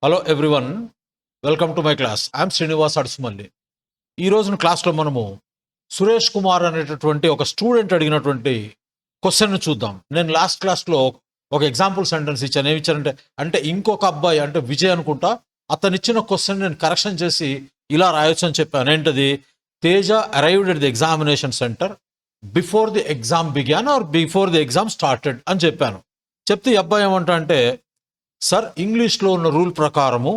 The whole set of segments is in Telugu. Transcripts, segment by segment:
Hello everyone, welcome to my class. I'm Srinivas Adusumalli. ఈ రోజున క్లాస్లో మనము సురేష్ కుమార్ అనేటటువంటి ఒక స్టూడెంట్ అడిగినటువంటి క్వశ్చన్ చూద్దాం. నేను లాస్ట్ క్లాస్లో ఒక ఎగ్జాంపుల్ సెంటెన్స్ ఇచ్చాను. ఏమి ఇచ్చానంటే ఇంకొక అబ్బాయి అంటే విజయ్ అనుకుంటా, అతను ఇచ్చిన క్వశ్చన్ నేను కరెక్షన్ చేసి ఇలా రాయొచ్చు అని చెప్పాను. ఏంటది? Teja arrived at the examination centre before the exam began are before the exam started అని చెప్పాను. చెప్తే ఈ అబ్బాయి ఏమంటా అంటే, సార్, ఇంగ్లీష్లో ఉన్న రూల్ ప్రకారము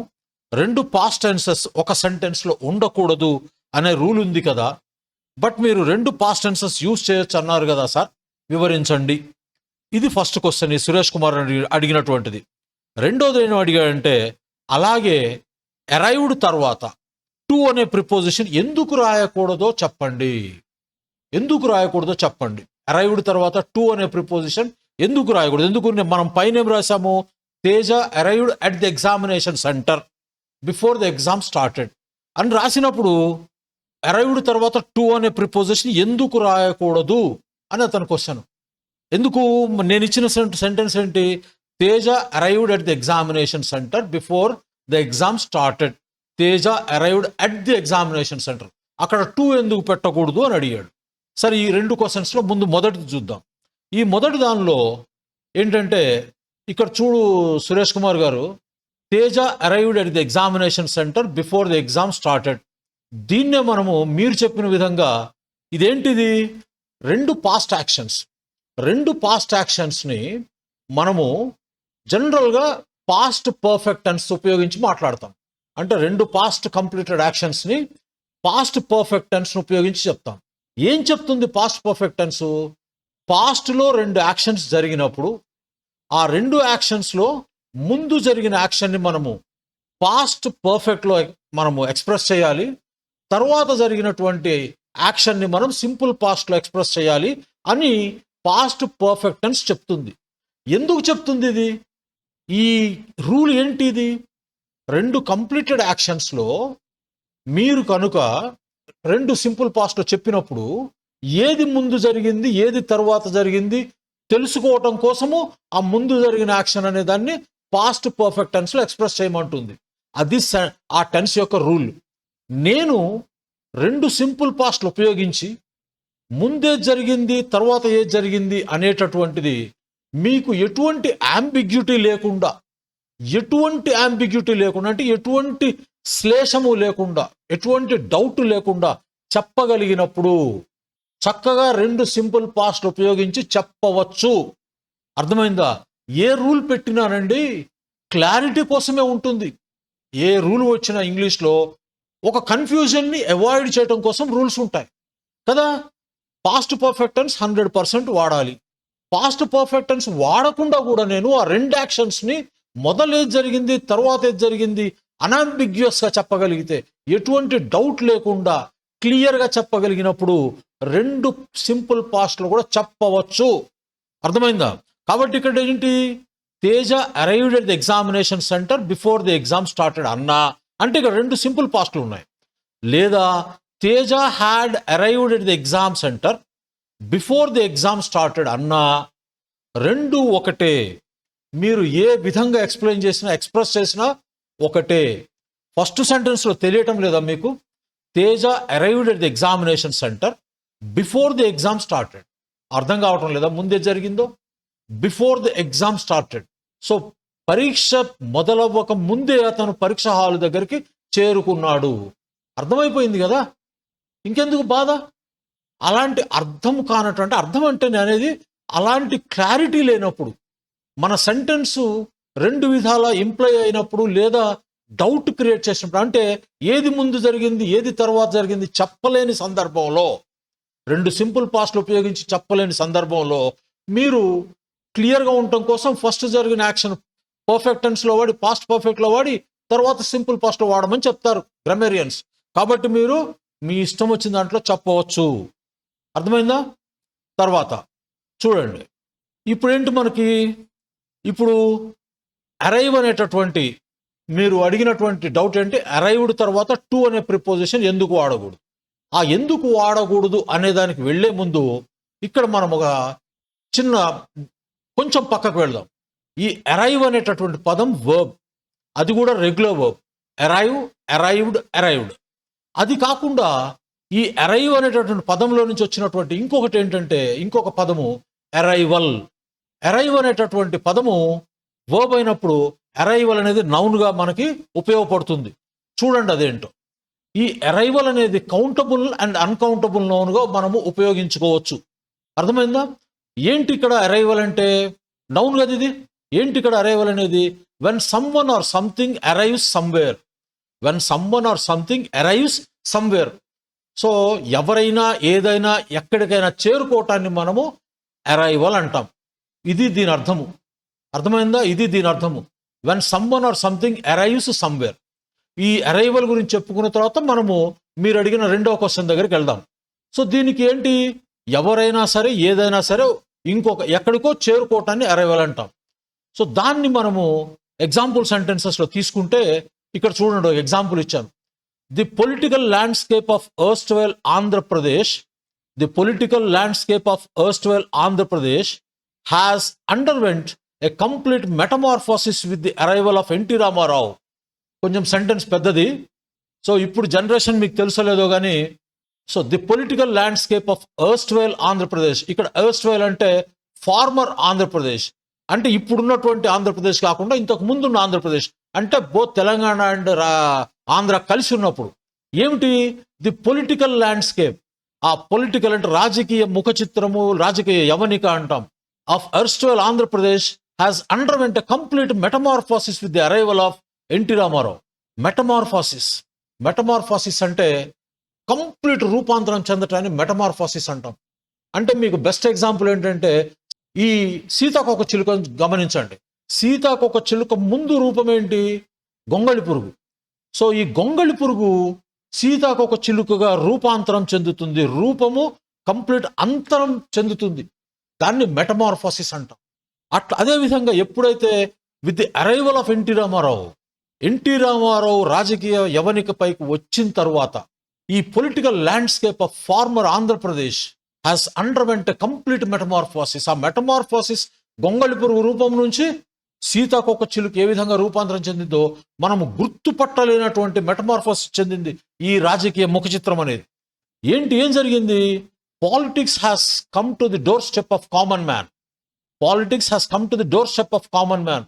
రెండు పాస్ట్ టెన్సెస్ ఒక సెంటెన్స్లో ఉండకూడదు అనే రూల్ ఉంది కదా, బట్ మీరు రెండు పాస్ట్ టెన్సెస్ యూజ్ చేయొచ్చు అన్నారు కదా సార్, వివరించండి. ఇది ఫస్ట్ క్వశ్చన్, ఈ సురేష్ కుమార్ అడిగినటువంటిది. రెండోది ఏం అడిగాడంటే, అలాగే అరైవ్డ్ తర్వాత టు అనే ప్రిపోజిషన్ ఎందుకు రాయకూడదో చెప్పండి. ఎందుకు రాయకూడదో చెప్పండి. అరైవ్డ్ తర్వాత టు అనే ప్రిపోజిషన్ ఎందుకు రాయకూడదు? ఎందుకు మనం పైన ఏం రాసాము? Teja arrived at the examination centre before the exam started అని రాసినప్పుడు అరైవ్డ్ తర్వాత టు అనే ప్రిపోజిషన్ ఎందుకు రాయకూడదు అని అతని క్వశ్చన్. ఎందుకు? నేను ఇచ్చిన సెంటెన్స్ ఏంటి? Teja arrived at the examination centre before the exam started. Teja arrived at the examination centre, అక్కడ టు ఎందుకు పెట్టకూడదు అని అడిగాడు. సరే, ఈ రెండు క్వశ్చన్స్లో ముందు మొదటిది చూద్దాం. ఈ మొదటి దానిలో ఏంటంటే, ఇక్కడ చూడు సురేష్ కుమార్ గారు, Teja arrived at the examination centre before the exam started. దీన్నే మనము మీరు చెప్పిన విధంగా ఇదేంటిది? రెండు పాస్ట్ యాక్షన్స్. రెండు పాస్ట్ యాక్షన్స్ని మనము జనరల్గా పాస్ట్ పర్ఫెక్ట్ టెన్స్ ఉపయోగించి మాట్లాడతాం. అంటే రెండు పాస్ట్ కంప్లీటెడ్ యాక్షన్స్ని పాస్ట్ పర్ఫెక్ట్ టెన్స్ని ఉపయోగించి చెప్తాం. ఏం చెప్తుంది పాస్ట్ పర్ఫెక్ట్ టెన్స్? పాస్ట్లో రెండు యాక్షన్స్ జరిగినప్పుడు ఆ రెండు యాక్షన్స్లో ముందు జరిగిన యాక్షన్ని మనము పాస్ట్ పర్ఫెక్ట్లో మనము ఎక్స్ప్రెస్ చేయాలి. తర్వాత జరిగినటువంటి యాక్షన్ని మనం సింపుల్ పాస్ట్లో ఎక్స్ప్రెస్ చేయాలి అని పాస్ట్ పర్ఫెక్ట్ టెన్స్ చెప్తుంది. ఎందుకు చెప్తుంది ఇది? ఈ రూల్ ఏంటి? ఇది రెండు కంప్లీటెడ్ యాక్షన్స్లో మీరు కనుక రెండు సింపుల్ పాస్ట్లో చెప్పినప్పుడు ఏది ముందు జరిగింది, ఏది తర్వాత జరిగింది తెలుసుకోవటం కోసము ఆ ముందు జరిగిన యాక్షన్ అనే దాన్ని పాస్ట్ పర్ఫెక్ట్ టెన్స్లో ఎక్స్ప్రెస్ చేయమంటుంది. అది ఆ టెన్స్ యొక్క రూల్. నేను రెండు సింపుల్ పాస్ట్లు ఉపయోగించి ముందే జరిగింది తర్వాత ఏది జరిగింది అనేటటువంటిది మీకు ఎటువంటి అంబిగ్యూటీ లేకుండా అంటే ఎటువంటి శ్లేషము లేకుండా, ఎటువంటి డౌట్ లేకుండా చెప్పగలిగినప్పుడు చక్కగా రెండు సింపుల్ పాస్ట్ ఉపయోగించి చెప్పవచ్చు. అర్థమైందా? ఏ రూల్ పెట్టినానండి క్లారిటీ కోసమే ఉంటుంది. ఏ రూల్ వచ్చినా ఇంగ్లీష్లో ఒక కన్ఫ్యూజన్ని అవాయిడ్ చేయడం కోసం రూల్స్ ఉంటాయి కదా. పాస్ట్ పర్ఫెక్ట్ టెన్స్ 100% వాడాలి. పాస్ట్ పర్ఫెక్ట్ టెన్స్ వాడకుండా కూడా నేను ఆ రెండు యాక్షన్స్ని మొదలేది జరిగింది తర్వాత ఏది జరిగింది అన్అంబిగ్యూస్గా చెప్పగలిగితే, ఎటువంటి డౌట్ లేకుండా క్లియర్గా చెప్పగలిగినప్పుడు రెండు సింపుల్ పాస్ట్లో కూడా చెప్పవచ్చు. అర్థమైందా? కాబట్టి ఇక్కడ ఏంటి? Teja arrived at the examination centre before the exam started అన్నా అంటే ఇక్కడ రెండు సింపుల్ పాస్ట్లు ఉన్నాయి. లేదా Teja had arrived at the exam centre before the exam started అన్నా రెండు ఒకటే. మీరు ఏ విధంగా ఎక్స్ప్రెస్ చేసినా ఒకటే. ఫస్ట్ సెంటెన్స్లో తెలియటం లేదా మీకు? Teja arrived at the examination centre before the exam started. అర్థం కావటం లేదా? ముందే జరిగిందో before the exam started. So పరీక్ష మొదలవ్వక ముందే అతను పరీక్ష హాల్ దగ్గరికి చేరుకున్నాడు. అర్థమైపోయింది కదా, ఇంకెందుకు బాధ? అలాంటి అర్థం కానటువంటి అర్థం అంటే అనేది అలాంటి క్లారిటీ లేనప్పుడు, మన సెంటెన్సు రెండు విధాలా ఇంప్లై అయినప్పుడు లేదా డౌట్ క్రియేట్ చేసినప్పుడు, అంటే ఏది ముందు జరిగింది ఏది తర్వాత జరిగింది చెప్పలేని సందర్భంలో, రెండు సింపుల్ పాస్ట్లు ఉపయోగించి చెప్పలేని సందర్భంలో మీరు క్లియర్గా ఉండటం కోసం ఫస్ట్ జరిగిన యాక్షన్ పర్ఫెక్ట్ టెన్స్లో వాడి పాస్ట్ పర్ఫెక్ట్లో వాడి తర్వాత సింపుల్ పాస్ట్లో వాడమని చెప్తారు గ్రామేరియన్స్. కాబట్టి మీరు మీ ఇష్టం వచ్చిన దాంట్లో చెప్పవచ్చు. అర్థమైందా? తర్వాత చూడండి, ఇప్పుడు ఏంటి మనకి? ఇప్పుడు అరైవ్ అనేటటువంటి మీరు అడిగినటువంటి డౌట్ ఏంటి? అరైవ్డ్ తర్వాత టు అనే ప్రిపోజిషన్ ఎందుకు వాడకూడదు? ఆ ఎందుకు వాడకూడదు అనే దానికి వెళ్లే ముందు ఇక్కడ మనం ఒక చిన్న కొంచెం పక్కకు వెళ్దాం. ఈ అరైవ్ అనేటటువంటి పదం వర్బ్. అది కూడా regular verb. Arrive, arrived, arrived. అది కాకుండా ఈ అరైవ్ అనేటటువంటి పదంలో నుంచి వచ్చినటువంటి ఇంకొకటి ఏంటంటే ఇంకొక పదము అరైవల్. అరైవ్ అనేటటువంటి పదము వర్బ్ అయినప్పుడు అరైవల్ అనేది నౌన్గా మనకి ఉపయోగపడుతుంది. చూడండి అదేంటో. ఈ అరైవల్ అనేది కౌంటబుల్ అండ్ అన్కౌంటబుల్ నౌన్గా మనము ఉపయోగించుకోవచ్చు. అర్థమైందా? ఏంటి ఇక్కడ అరైవల్ అంటే? నౌన్ కదా ఇది. ఏంటి ఇక్కడ అరైవల్ అనేది? When someone or something arrives somewhere. When someone or something arrives somewhere. So ఎవరైనా ఏదైనా ఎక్కడికైనా చేరుకోవటాన్ని మనము అరైవల్ అంటాం. ఇది దీని అర్థము. అర్థమైందా? ఇది దీని అర్థము. When someone or something arrives somewhere. ఈ అరైవల్ గురించి చెప్పుకున్న తర్వాత మనము మీరు అడిగిన రెండవ క్వశ్చన్ దగ్గరికి వెళ్దాం. సో దీనికి ఏంటి? ఎవరైనా సరే ఏదైనా సరే ఇంకొక ఎక్కడికో చేరుకోవటాన్ని అరైవల్ అంటాం. సో దాన్ని మనము ఎగ్జాంపుల్ సెంటెన్సెస్లో తీసుకుంటే ఇక్కడ చూడండి, ఎగ్జాంపుల్ ఇచ్చాను. The political landscape of erstwhile Andhra Pradesh, the political landscape of erstwhile Andhra Pradesh has undergone a complete metamorphosis with the arrival of NT Rama Rao. కొంచెం సెంటెన్స్ పెద్దది. సో ఇప్పుడు జనరేషన్ మీకు తెలుసలేదో కానీ, so the political landscape of erstwhile Andhra Pradesh, ఇక్కడ ఎర్స్ట్వెల్ అంటే ఫార్మర్ ఆంధ్రప్రదేశ్, అంటే ఇప్పుడున్నటువంటి ఆంధ్రప్రదేశ్ కాకుండా ఇంతకు ముందున్న ఆంధ్రప్రదేశ్, అంటే బోత్ తెలంగాణ అండ్ ఆంధ్ర కలిసి ఉన్నప్పుడు. ఏమిటి ది పొలిటికల్ ల్యాండ్స్కేప్? ఆ పొలిటికల్ అంటే రాజకీయ ముఖ చిత్రము, రాజకీయ యవనిక అంటాం. Of erstwhile Andhra Pradesh has undergone a complete metamorphosis with the arrival of NT Rama Rao. Metamorphosis, metamorphosis అంటే కంప్లీట్ రూపాంతరం చెందటాన్ని మెటమార్ఫోసిస్ అంటాం. అంటే మీకు బెస్ట్ ఎగ్జాంపుల్ ఏంటంటే ఈ సీతాకోక చిలుక గమనించండి. సీతాకోక చిలుక ముందు రూపం ఏంటి? గొంగళి పురుగు. సో ఈ గొంగళి పురుగు సీతాకోక చిలుకగా రూపాంతరం చెందుతుంది. రూపము కంప్లీట్ అంతరం చెందుతుంది. దాన్ని మెటమార్ఫోసిస్ అంటాం. అట్లా అదేవిధంగా ఎప్పుడైతే with the arrival of NT Rama Rao రాజకీయ యవనిక పైకి వచ్చిన తర్వాత ఈ political landscape of former Andhra Pradesh has undergone complete metamorphosis. ఆ మెటమార్ఫోసిస్ గొంగళి పురుగు రూపం నుంచి సీతాకోక చిలుక ఏ విధంగా రూపాంతరం చెందిందో మనము గుర్తుపట్టలేనటువంటి మెటమార్ఫోసిస్ చెందింది ఈ రాజకీయ ముఖ చిత్రం అనేది. ఏం జరిగింది? Politics has come to the door step of common man. Politics has come to the door step of common man.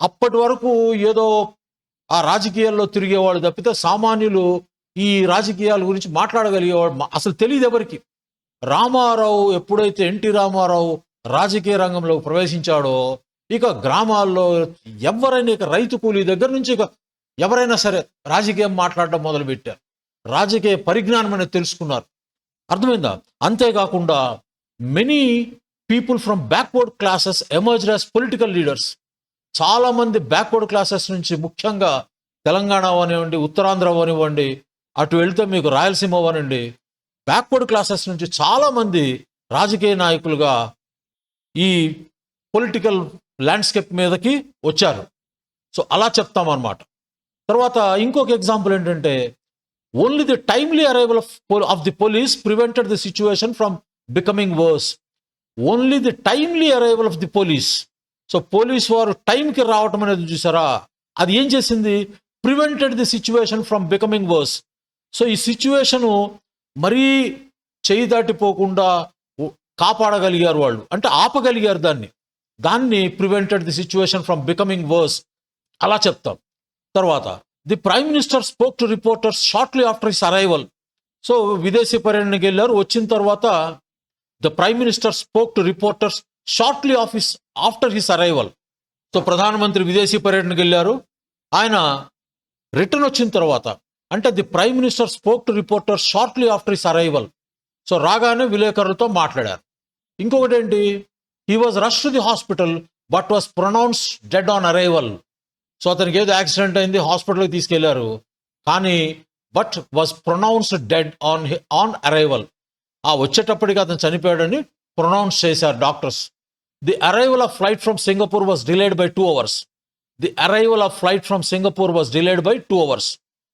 అప్పటి వరకు ఏదో ఆ రాజకీయాల్లో తిరిగేవాళ్ళు తప్పితే సామాన్యులు ఈ రాజకీయాల గురించి మాట్లాడగలిగేవాడు అసలు తెలియదు ఎవరికి. రామారావు ఎప్పుడైతే ఎన్టీ రామారావు రాజకీయ రంగంలో ప్రవేశించాడో ఇక గ్రామాల్లో ఎవరైనా ఇక రైతు కూలీ దగ్గర నుంచి ఇక ఎవరైనా సరే రాజకీయం మాట్లాడడం మొదలుపెట్టారు. రాజకీయ పరిజ్ఞానం అనేది తెలుసుకున్నారు. అర్థమైందా? అంతేకాకుండా many people from backward classes emerged as political leaders. చాలామంది బ్యాక్వర్డ్ క్లాసెస్ నుంచి, ముఖ్యంగా తెలంగాణ అవనివ్వండి, ఉత్తరాంధ్ర అవనివ్వండి, అటు వెళ్తే మీకు రాయలసీమ అవనండి, బ్యాక్వర్డ్ క్లాసెస్ నుంచి చాలామంది రాజకీయ నాయకులుగా ఈ పొలిటికల్ ల్యాండ్స్కేప్ మీదకి వచ్చారు. సో అలా చెప్తామన్నమాట. తర్వాత ఇంకొక ఎగ్జాంపుల్ ఏంటంటే only the timely arrival of the police prevented the situation from becoming worse. Only the timely arrival of the police. So police వారు టైంకి రావటం అనేది చూసారా, అది ఏం చేసింది? Prevented the situation from becoming worse. So ఈ సిచ్యువేషను మరీ చేయి దాటిపోకుండా కాపాడగలిగారు వాళ్ళు, అంటే ఆపగలిగారు దాన్ని prevented the situation from becoming worse అలా చెప్తాం. తర్వాత the prime minister spoke to reporters shortly after his arrival. So విదేశీ పర్యటనకి వెళ్ళారు. వచ్చిన తర్వాత the prime minister spoke to reporters shortly after his arrival. So ప్రధానమంత్రి విదేశీ పర్యటనకి వెళ్ళారు. ఆయన రిటర్న్ వచ్చిన తర్వాత, అంటే the prime minister spoke to reporters shortly after his arrival. So రాగానే విలేకరులతో మాట్లాడారు. ఇంకొకటి ఏంటి? He was rush to the hospital but was pronounce dead on arrival. So అతనికి ఏదో యాక్సిడెంట్ అయింది, హాస్పిటల్కి తీసుకెళ్లారు, కానీ but was pronounced dead on arrival. ఆ వచ్చేటప్పటికి అతను చనిపోయాడని ప్రొనౌన్స్ చేశారు doctors. The arrival of flight from Singapore was delayed by 2 hours. The arrival of flight from Singapore was delayed by 2 hours.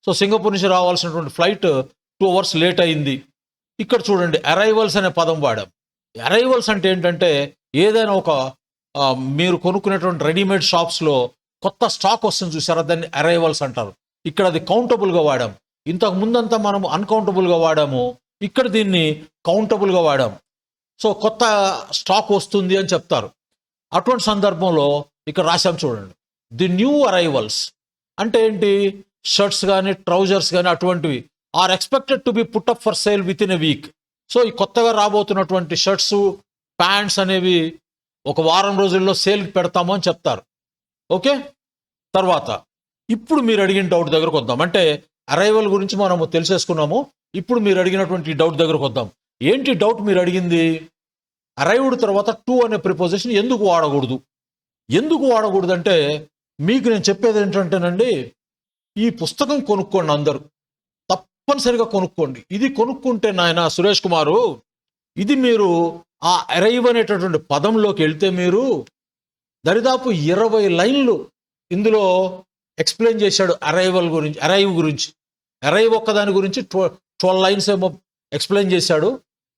So Singapore నుంచి రావాల్సినటువంటి ఫ్లైట్ 2 hours లేట్ అయింది. ఇక్కడ చూడండి, అరైవల్స్ అనే పదం వాడాం. అరైవల్స్ అంటే ఏంటంటే ఏదైనా ఒక మీరు కొనుక్కునేటువంటి రెడీమేడ్ షాప్స్లో కొత్త స్టాక్ వస్తుంది చూసారా, దాన్ని అరైవల్స్ అంటారు. ఇక్కడ అది కౌంటబుల్గా వాడాం. ఇంతకు ముందంతా మనం అన్కౌంటబుల్గా వాడాము, ఇక్కడ దీన్ని కౌంటబుల్గా వాడాం. సో కొత్త స్టాక్ వస్తుంది అని చెప్తారు. అటువంటి సందర్భంలో ఇక్కడ రాశాం చూడండి, ది న్యూ అరైవల్స్ అంటే ఏంటి, షర్ట్స్ కానీ ట్రౌజర్స్ కానీ అటువంటివి are expected to be put up for sale within a week. So ఈ కొత్తగా రాబోతున్నటువంటి షర్ట్స్ ప్యాంట్స్ అనేవి ఒక వారం రోజుల్లో సేల్ పెడతాము అని చెప్తారు. ఓకే, తర్వాత ఇప్పుడు మీరు అడిగిన డౌట్ దగ్గరకు వద్దాం. అంటే అరైవల్ గురించి మనము తెలిసేసుకున్నాము. ఇప్పుడు మీరు అడిగినటువంటి డౌట్ దగ్గరకు వద్దాం. ఏంటి డౌట్ మీరు అడిగింది? అరైవ్డ్ తర్వాత టు అనే ప్రిపోజిషన్ ఎందుకు వాడకూడదు? ఎందుకు వాడకూడదు అంటే మీకు నేను చెప్పేది ఏంటంటేనండి, ఈ పుస్తకం కొనుక్కోండి, అందరూ తప్పనిసరిగా కొనుక్కోండి. ఇది కొనుక్కుంటే నాయన సురేష్ కుమారు, ఇది మీరు ఆ అరైవ్ అనేటటువంటి పదంలోకి వెళ్తే మీరు దరిదాపు 20 లైన్లు ఇందులో ఎక్స్ప్లెయిన్ చేశాడు అరైవల్ గురించి, అరైవ్ గురించి. అరైవ్ ఒక్కదాని గురించి 12 లైన్స్ ఏమో ఎక్స్ప్లెయిన్ చేశాడు.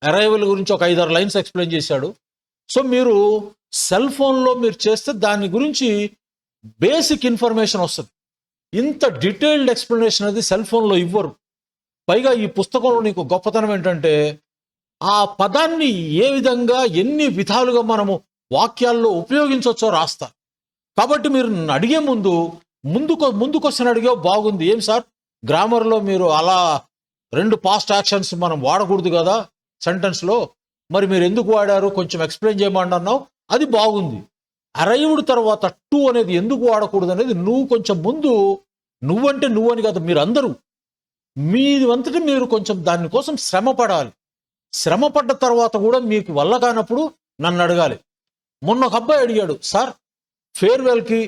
అరైవల్ గురించి ఒక 5-6 లైన్స్ ఎక్స్ప్లెయిన్ చేశాడు. సో మీరు సెల్ ఫోన్లో మీరు చేస్తే దాని గురించి బేసిక్ ఇన్ఫర్మేషన్ వస్తుంది. ఇంత డీటెయిల్డ్ ఎక్స్ప్లెనేషన్ అది సెల్ ఫోన్లో ఇవ్వరు. పైగా ఈ పుస్తకంలో నీకు గొప్పతనం ఏంటంటే ఆ పదాన్ని ఏ విధంగా ఎన్ని విధాలుగా మనము వాక్యాల్లో ఉపయోగించవచ్చో రాస్తారు. కాబట్టి మీరు అడిగే ముందు క్వశ్చన్ అడిగే బాగుంది, ఏం సార్ గ్రామర్లో మీరు అలా 2 పాస్ట్ యాక్షన్స్ మనం వాడకూడదు కదా సెంటెన్స్లో, మరి మీరు ఎందుకు వాడారు, కొంచెం ఎక్స్ప్లెయిన్ చేయమంటున్నావు, అది బాగుంది. అరైవ్డ్ తర్వాత టు అనేది ఎందుకు వాడకూడదు అనేది నువ్వు కొంచెం ముందు, నువ్వంటే నువ్వని కదా, మీరు అందరూ మీది అంతటి మీరు కొంచెం దానికోసం శ్రమ పడాలి. శ్రమ పడ్డ తర్వాత కూడా మీకు వల్ల కానప్పుడు నన్ను అడగాలి. మొన్న ఒక అబ్బాయి అడిగాడు, సార్ ఫేర్వెల్కి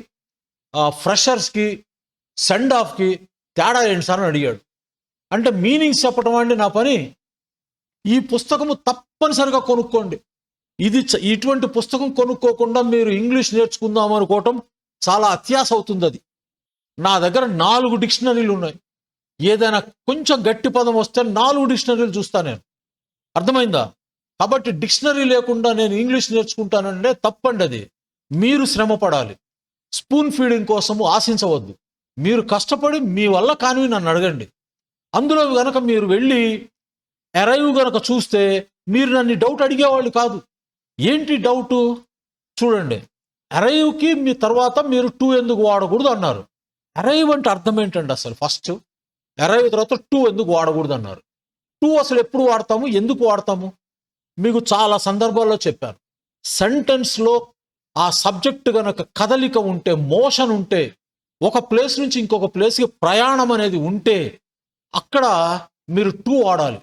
ఫ్రెషర్స్కి సెండ్ ఆఫ్కి తేడా ఏంటి సార్ అని అడిగాడు. అంటే మీనింగ్స్ చెప్పడం అండి నా పని. ఈ పుస్తకము తప్పనిసరిగా కొనుక్కోండి. ఇటువంటి పుస్తకం కొనుక్కోకుండా మీరు ఇంగ్లీష్ నేర్చుకుందాం అనుకోవటం చాలా అత్యాశ అవుతుంది. అది నా దగ్గర 4 డిక్షనరీలు ఉన్నాయి. ఏదైనా కొంచెం గట్టి పదం వస్తే 4 డిక్షనరీలు చూస్తా నేను. అర్థమైందా? కాబట్టి డిక్షనరీ లేకుండా నేను ఇంగ్లీష్ నేర్చుకుంటానంటే తప్పండి. అది మీరు శ్రమ పడాలి. స్పూన్ ఫీడింగ్ కోసము ఆశించవద్దు. మీరు కష్టపడి మీ వల్ల కానివి నన్ను అడగండి. అందులో గనక మీరు వెళ్ళి అరైవ్ గనక చూస్తే మీరు నన్ను డౌట్ అడిగేవాళ్ళు కాదు. ఏంటి డౌటు చూడండి, అరైవ్కి మీ తర్వాత మీరు టు ఎందుకు వాడకూడదు అన్నారు. అరైవ్ అంటే అర్థం ఏంటండి అసలు? ఫస్ట్ అరైవ్ తర్వాత టు ఎందుకు వాడకూడదు అన్నారు. టు అసలు ఎప్పుడు వాడతాము, ఎందుకు వాడతాము? మీకు చాలా సందర్భాల్లో చెప్పాను. సెంటెన్స్లో ఆ సబ్జెక్ట్ గనక కదలిక ఉంటే, మోషన్ ఉంటే, ఒక ప్లేస్ నుంచి ఇంకొక ప్లేస్కి ప్రయాణం అనేది ఉంటే అక్కడ మీరు టు వాడాలి.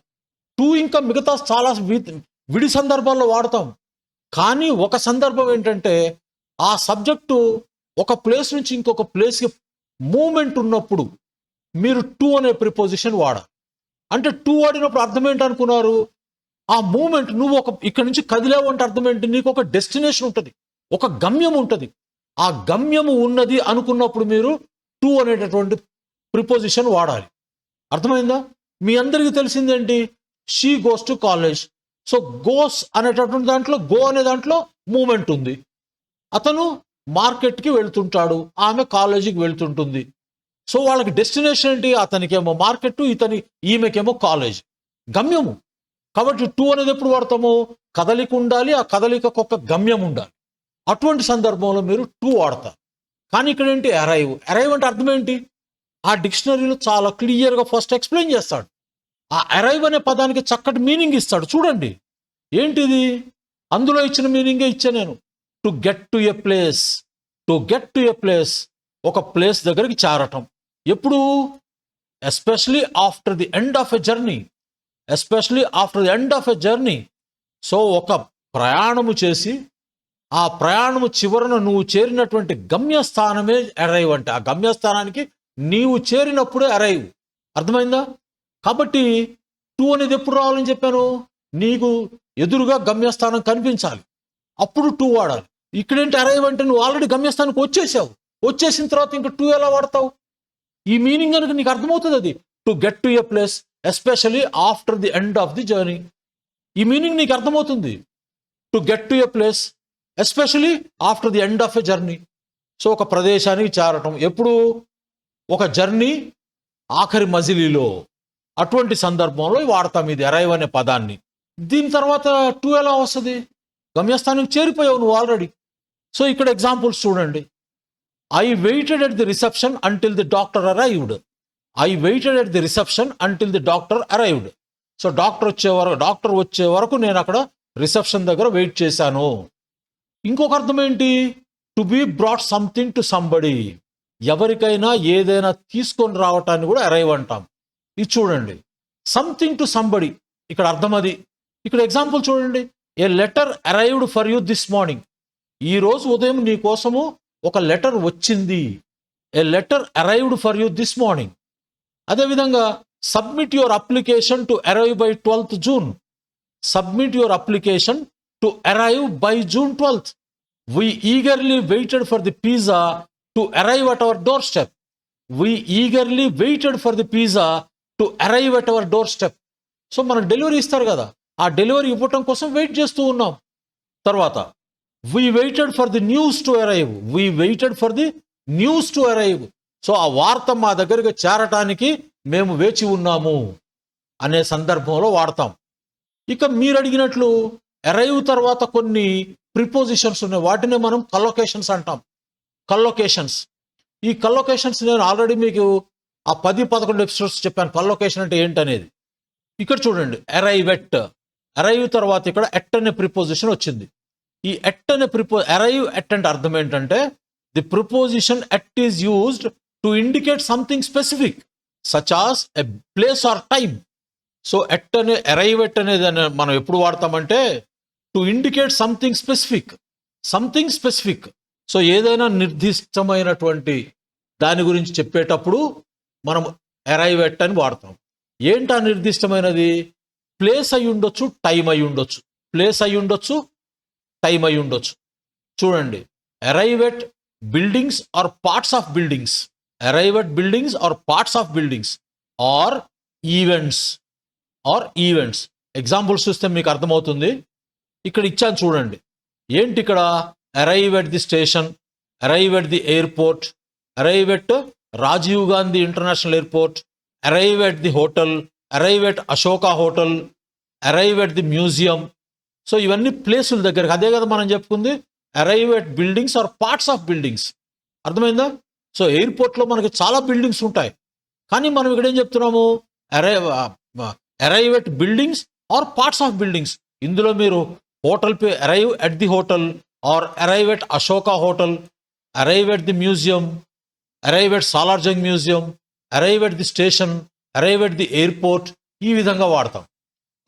టు ఇంకా మిగతా చాలా విడి సందర్భాల్లో వాడతాం. కానీ ఒక సందర్భం ఏంటంటే ఆ సబ్జెక్టు ఒక ప్లేస్ నుంచి ఇంకొక ప్లేస్కి మూమెంట్ ఉన్నప్పుడు మీరు టు అనే ప్రిపోజిషన్ వాడాలి. అంటే టు వాడినప్పుడు అర్థం ఏంటనుకున్నారు? ఆ మూమెంట్ నువ్వు ఇక్కడి నుంచి కదిలేవు అంటే అర్థం ఏంటి? నీకు ఒక డెస్టినేషన్ ఉంటుంది, ఒక గమ్యం ఉంటుంది. ఆ గమ్యము ఉన్నది అనుకున్నప్పుడు మీరు టు అనేటటువంటి ప్రిపోజిషన్ వాడాలి. అర్థమైందా? మీ అందరికీ తెలిసిందేంటి? She goes to college. So goes అనేటటువంటి దాంట్లో, గో అనే దాంట్లో మూమెంట్ ఉంది. అతను మార్కెట్కి వెళ్తుంటాడు, ఆమె కాలేజీకి వెళ్తుంటుంది. సో వాళ్ళకి డెస్టినేషన్ ఏంటి? అతనికేమో మార్కెట్, ఈమెకేమో కాలేజ్, గమ్యము. కాబట్టి టు అనేది ఎప్పుడు వాడతాము? కదలిక ఉండాలి, ఆ కదలికకు ఒక గమ్యం ఉండాలి. అటువంటి సందర్భంలో మీరు టు వాడతారు. కానీ ఇక్కడ ఏంటి? అరైవ్. అరైవ్ అంటే అర్థం ఏంటి? ఆ డిక్షనరీలో చాలా క్లియర్గా ఫస్ట్ ఎక్స్ప్లెయిన్ చేస్తాడు. ఆ అరైవ్ అనే పదానికి చక్కటి మీనింగ్ ఇస్తాడు. చూడండి ఏంటిది, అందులో ఇచ్చిన మీనింగే ఇచ్చా నేను. To get to a place. To get to a place, ఒక ప్లేస్ దగ్గరికి చేరటం. ఎప్పుడు? Especially after the end of a journey. Especially after the end of a journey. So ఒక ప్రయాణము చేసి ఆ ప్రయాణము చివరన నువ్వు చేరినటువంటి గమ్యస్థానమే అరైవ్. అంటే ఆ గమ్యస్థానానికి నీవు చేరినప్పుడే అరైవ్. అర్థమైందా? కాబట్టి టు అనేది ఎప్పుడు రావాలని చెప్పాను? నీకు ఎదురుగా గమ్యస్థానం కనిపించాలి, అప్పుడు టు వాడాలి. ఇక్కడేంటి అరైవ్ అంటే నువ్వు ఆల్రెడీ గమ్యస్థానానికి వచ్చేసావు. వచ్చేసిన తర్వాత ఇంకా టు ఎలా వాడతావు? ఈ మీనింగ్ కనుక నీకు అర్థమవుతుంది. అది to get to a place especially after the end of the journey. ఈ మీనింగ్ నీకు అర్థమవుతుంది. To get to a place especially after the end of a journey. So ఒక ప్రదేశానికి చేరటం ఎప్పుడు ఒక జర్నీ ఆఖరి మజిలీలో అటువంటి సందర్భంలో వాడతాం ఇది అరైవ్ అనే పదాన్ని. దీని తర్వాత టు ఎలా వస్తుంది? గమ్యస్థానానికి చేరిపోయావు నువ్వు ఆల్రెడీ. సో ఇక్కడ ఎగ్జాంపుల్స్ చూడండి. I weighted at the reception until the doctor arrived. I weighted at the reception until the doctor arrived. So doctor వచ్చే వరకు నేను అక్కడ రిసెప్షన్ దగ్గర వెయిట్ చేశాను. ఇంకొక అర్థం ఏంటి? To be brought something to somebody. ఎవరికైనా ఏదైనా తీసుకొని రావటాన్ని కూడా అరైవ్ అంటాం. ఇది చూడండి, సంథింగ్ టు సంబడి, ఇక్కడ అర్థం అది. ఇక్కడ ఎగ్జాంపుల్ చూడండి. A letter arrived for you this morning. ఈరోజు ఉదయం నీ కోసము ఒక లెటర్ వచ్చింది. A letter arrived for you this morning. అదేవిధంగా submit your application to arrive by 12th June. Submit your application to arrive by June 12th. We eagerly waited for the pizza to arrive at our doorstep. We eagerly waited for the pizza to arrive at our doorstep. So మనకు డెలివరీ ఇస్తారు కదా, ఆ డెలివరీ ఇవ్వటం కోసం వెయిట్ చేస్తూ ఉన్నాం. తర్వాత we waited for the news to arrive. We waited for the news to arrive. So ఆ వార్త మా దగ్గరికి చేరటానికి మేము వేచి ఉన్నాము అనే సందర్భంలో వాడతాం. ఇక మీరు అడిగినట్లు అరైవ్ తర్వాత కొన్ని ప్రిపోజిషన్స్ ఉన్నాయి, వాటినే మనం కల్లొకేషన్స్ అంటాం. కల్లొకేషన్స్. ఈ కల్లొకేషన్స్ నేను ఆల్రెడీ మీకు ఆ 10-11 ఎపిసోడ్స్ చెప్పాను కల్లొకేషన్ అంటే ఏంటనేది. ఇక్కడ చూడండి, అరైవ్ ఎట్. అరైవ్ తర్వాత ఇక్కడ ఎట్ అనే ప్రిపోజిషన్ వచ్చింది. ఈ ఎట్ అనే అరైవ్ ఎట్ అంటే అర్థం ఏంటంటే the preposition at is used to indicate something specific such as a place or time. So at అనే అరైవ్ ఎట్ అనేది మనం ఎప్పుడు వాడతామంటే to indicate something specific. Something specific. So ఏదైనా నిర్దిష్టమైనటువంటి దాని గురించి చెప్పేటప్పుడు మనం అరైవ్ ఎట్ అని వాడతాం. ఏంటా నిర్దిష్టమైనది? ప్లేస్ అయి ఉండొచ్చు, టైం అయి ఉండొచ్చు. ప్లేస్ అయి ఉండొచ్చు, టైం అయి ఉండొచ్చు. చూడండి, arrive at buildings or parts of buildings. Arrive at buildings or parts of buildings or events. Examples చూస్తే మీకు అర్థమవుతుంది. ఇక్కడ ఇచ్చాను చూడండి. ఏంటి ఇక్కడ? Arrive at the station, arrive at the airport, arrive at Rajiv Gandhi international airport, arrive at the hotel, arrive at Ashoka hotel, arrive at the museum. So ఇవన్నీ ప్లేసుల దగ్గరకు. అదే కదా మనం చెప్పుకుంది, arrive at buildings or parts of buildings. అర్థమైందా? సో ఎయిర్పోర్ట్లో మనకి చాలా బిల్డింగ్స్ ఉంటాయి, కానీ మనం ఇక్కడ ఏం చెప్తున్నాము? Arrive at buildings or parts of buildings. ఇందులో మీరు హోటల్ పే arrive at the hotel or arrive at Ashoka hotel, arrive at the museum, arrive at Salar Jung museum, arrive at the station, arrive at the airport, ఈ విధంగా వాడతాం.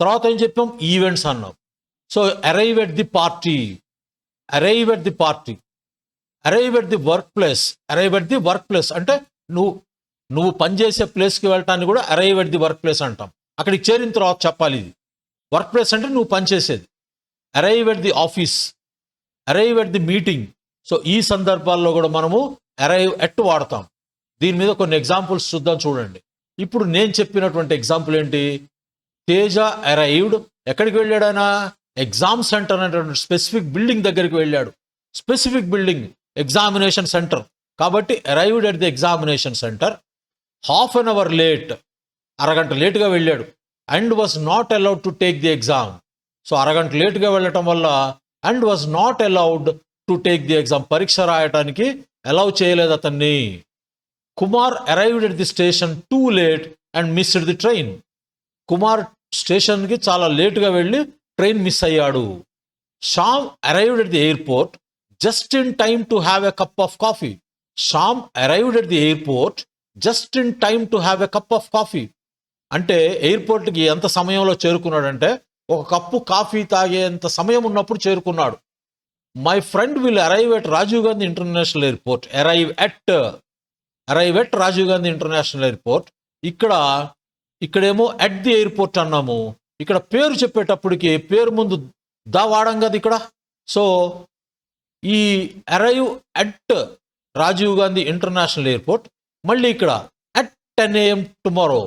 తర్వాత ఏం చెప్పాం? ఈవెంట్స్ అన్నాం. So arrive at the party, arrive at the party, arrive at the work place. Arrive at the work place అంటే నువ్వు పనిచేసే ప్లేస్కి వెళ్ళటాన్ని కూడా arrive at the work place అంటాం. అక్కడికి చేరిన తర్వాత చెప్పాలి ఇది. వర్క్ ప్లేస్ అంటే నువ్వు పనిచేసేది. Arrive at the office, arrive at the meeting. So ఈ సందర్భాల్లో కూడా మనము అరైవ్ ఎట్ వాడతాం. దీని మీద కొన్ని ఎగ్జాంపుల్స్ చూద్దాం. చూడండి, ఇప్పుడు నేను చెప్పినటువంటి ఎగ్జాంపుల్ ఏంటి? తేజ అరైవ్డ్. ఎక్కడికి వెళ్ళాడు ఆయన? ఎగ్జామ్ సెంటర్ అనేటువంటి స్పెసిఫిక్ బిల్డింగ్ దగ్గరికి వెళ్ళాడు. Specific building, examination centre. కాబట్టి arrived at the examination centre. Half an hour late, అరగంట లేటుగా వెళ్ళాడు. And was not allowed to take the exam. So అరగంట లేటుగా వెళ్ళటం వల్ల and was not allowed to take the exam, పరీక్ష రాయటానికి అలౌ చేయలేదు అతన్ని. Kumar arrived at the station too late and missed the train. Kumar స్టేషన్కి చాలా లేటుగా వెళ్ళి ట్రైన్ మిస్ అయ్యాడు. Shyam arrived at the airport just in time to have a cup of coffee. Shyam arrived at the airport just in time to have a cup of coffee. అంటే ఎయిర్పోర్ట్కి ఎంత సమయంలో చేరుకున్నాడంటే ఒక కప్పు కాఫీ తాగేంత సమయం ఉన్నప్పుడు చేరుకున్నాడు. My friend will arrive at Rajiv Gandhi international airport. Arrive at Rajiv Gandhi international airport. ఇక్కడేమో ఎట్ ది ఎయిర్పోర్ట్ అన్నాము. ఇక్కడ పేరు చెప్పేటప్పటికి పేరు ముందు దా వాడం కదా ఇక్కడ. సో ఈ arrive at Rajiv Gandhi international airport, మళ్ళీ ఇక్కడ at 10 AM tomorrow.